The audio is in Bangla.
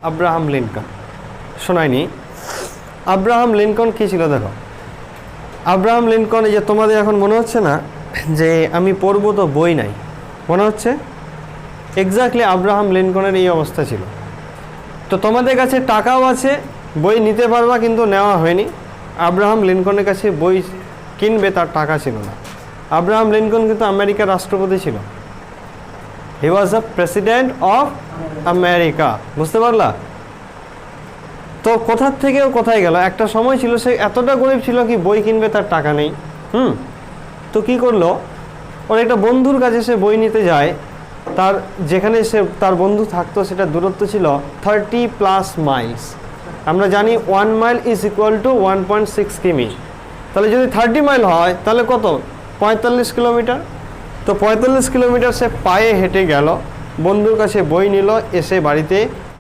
আব্রাহাম লিঙ্কন শোনায়নি? আব্রাহাম লিঙ্কন কী ছিল দেখো। আব্রাহাম লিঙ্কন, এই যে তোমাদের এখন মনে হচ্ছে না যে আমি পড়বো তো বই নাই, মনে হচ্ছে এক্স্যাক্টলি আব্রাহাম লিঙ্কনের এই অবস্থা ছিল। তো তোমাদের কাছে টাকাও আছে, বই নিতে পারবা, কিন্তু নেওয়া হয়নি। আব্রাহাম লিঙ্কনের কাছে বই কিনবে তার টাকা ছিল না। আব্রাহাম লিঙ্কন কিন্তু আমেরিকার রাষ্ট্রপতি ছিল। He was the president of America, বুঝতে পারলা? তো কোথার থেকেও কোথায় গেল। একটা সময় ছিল সে এতটা গরিব ছিল কি বই কিনবে তার টাকা নেই। তো কি করলো, ওর একটা বন্ধুর কাছে সে বই নিতে যায়। তার যেখানে সে তার বন্ধু থাকতো সেটা দূরত্ব ছিল 30+ মাইলস। আমরা জানি 1 মাইল ইজ ইকুয়াল টু 1.6 কিমি। তাহলে যদি 30 মাইল হয় তাহলে কত? 45 কিলোমিটার। তো 45 কিলোমিটার সে পায়ে হেঁটে গেল, বন্ধুর কাছে বই নিল, এসে বাড়িতে